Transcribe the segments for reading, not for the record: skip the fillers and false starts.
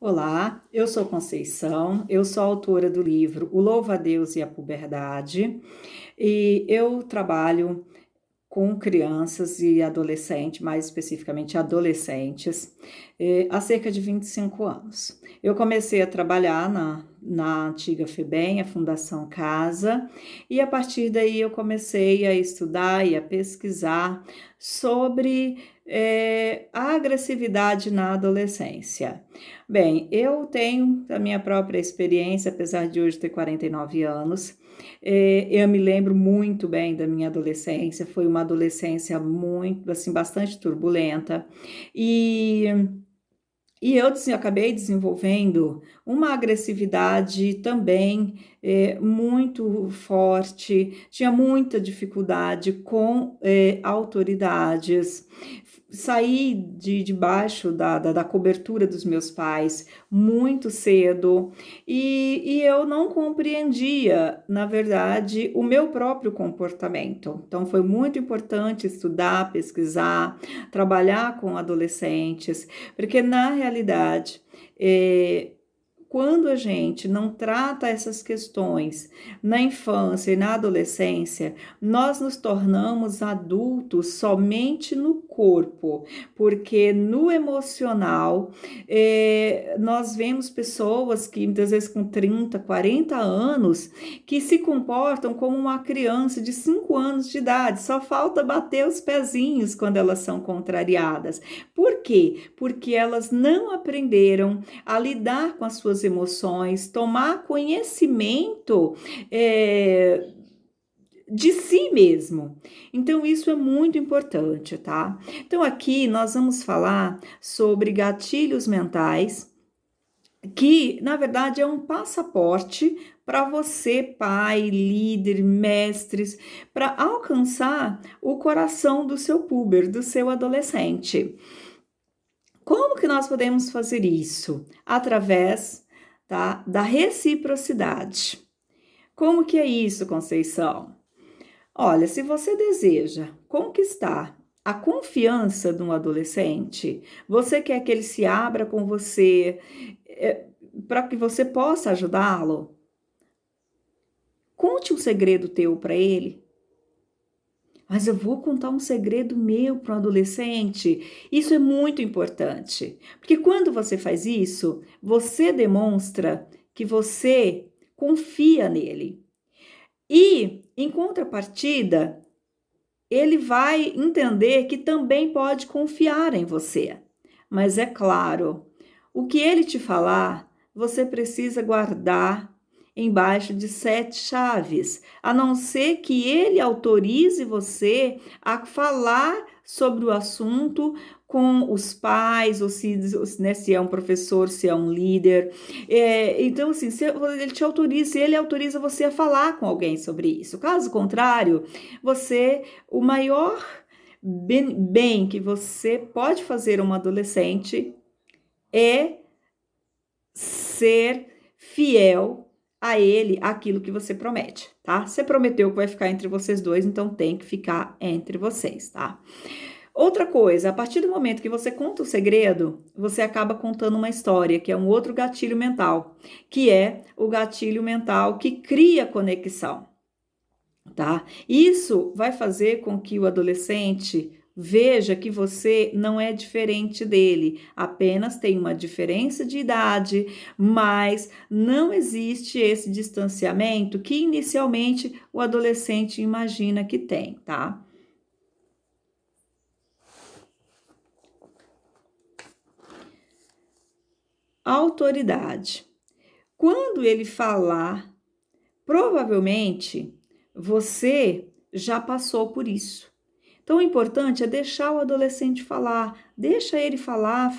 Olá, eu sou Conceição, eu sou autora do livro O Louva a Deus e a Puberdade e eu trabalho com crianças e adolescentes, mais especificamente adolescentes, há cerca de 25 anos. Eu comecei a trabalhar na antiga FEBEM, a Fundação Casa, e a partir daí eu comecei a estudar e a pesquisar sobre a agressividade na adolescência. Bem, eu tenho a minha própria experiência, apesar de hoje ter 49 anos. Eu me lembro muito bem da minha adolescência, foi uma adolescência muito, assim, bastante turbulenta, e, e eu acabei desenvolvendo uma agressividade também muito forte, tinha muita dificuldade com autoridades. Saí debaixo da cobertura dos meus pais muito cedo e eu não compreendia, na verdade, o meu próprio comportamento. Então, foi muito importante estudar, pesquisar, trabalhar com adolescentes, porque na realidade, quando a gente não trata essas questões na infância e na adolescência, nós nos tornamos adultos somente no corpo, porque no emocional, nós vemos pessoas que muitas vezes com 30, 40 anos, que se comportam como uma criança de 5 anos de idade, só falta bater os pezinhos quando elas são contrariadas. Por quê? Porque elas não aprenderam a lidar com as suas emoções, tomar conhecimento de si mesmo. Então, isso é muito importante, tá? Então, aqui nós vamos falar sobre gatilhos mentais, que na verdade é um passaporte para você, pai, líder, mestres, para alcançar o coração do seu puber, do seu adolescente. Como que nós podemos fazer isso? Através, tá, da reciprocidade. Como que é isso, Conceição? Olha, se você deseja conquistar a confiança de um adolescente, você quer que ele se abra com você, para que você possa ajudá-lo, conte um segredo teu para ele. Mas eu vou contar um segredo meu para um adolescente. Isso é muito importante, porque quando você faz isso, você demonstra que você confia nele. E, em contrapartida, ele vai entender que também pode confiar em você. Mas é claro, o que ele te falar, você precisa guardar embaixo de 7 chaves, a não ser que ele autorize você a falar sobre o assunto com os pais, ou se, né, se é um professor, se é um líder. Então, assim, se ele te autoriza, se ele autoriza você a falar com alguém sobre isso. Caso contrário, o maior bem que você pode fazer a um adolescente é ser fiel a ele, aquilo que você promete, tá? Você prometeu que vai ficar entre vocês dois, então tem que ficar entre vocês, tá? Outra coisa, a partir do momento que você conta o segredo, você acaba contando uma história, que é um outro gatilho mental, que é o gatilho mental que cria conexão, tá? Isso vai fazer com que o adolescente veja que você não é diferente dele, apenas tem uma diferença de idade, mas não existe esse distanciamento que inicialmente o adolescente imagina que tem, tá? Autoridade. Quando ele falar, provavelmente você já passou por isso. Então, o importante é deixar o adolescente falar, deixa ele falar,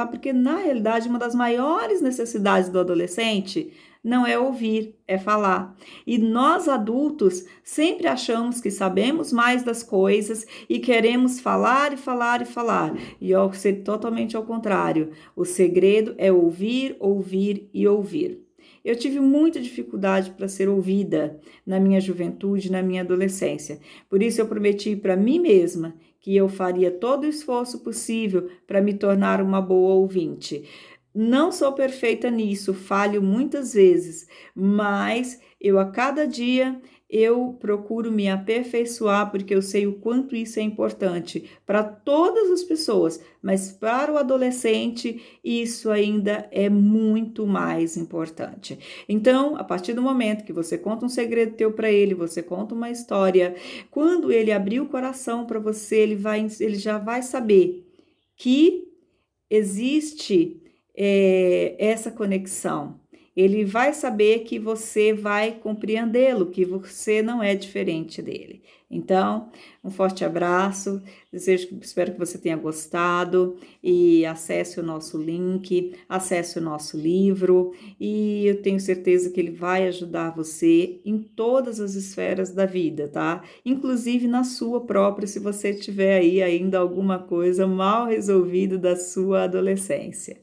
porque na realidade uma das maiores necessidades do adolescente não é ouvir, é falar. E nós adultos sempre achamos que sabemos mais das coisas e queremos falar e falar e falar. E ao ser totalmente ao contrário, o segredo é ouvir, ouvir e ouvir. Eu tive muita dificuldade para ser ouvida na minha juventude, na minha adolescência. Por isso eu prometi para mim mesma que eu faria todo o esforço possível para me tornar uma boa ouvinte. Não sou perfeita nisso, falho muitas vezes, mas eu a cada dia eu procuro me aperfeiçoar porque eu sei o quanto isso é importante para todas as pessoas, mas para o adolescente isso ainda é muito mais importante. Então, a partir do momento que você conta um segredo teu para ele, você conta uma história, quando ele abrir o coração para você, ele já vai saber que existe essa conexão. Ele vai saber que você vai compreendê-lo, que você não é diferente dele. Então, um forte abraço, espero que você tenha gostado e acesse o nosso link, acesse o nosso livro e eu tenho certeza que ele vai ajudar você em todas as esferas da vida, tá? Inclusive na sua própria, se você tiver aí ainda alguma coisa mal resolvida da sua adolescência.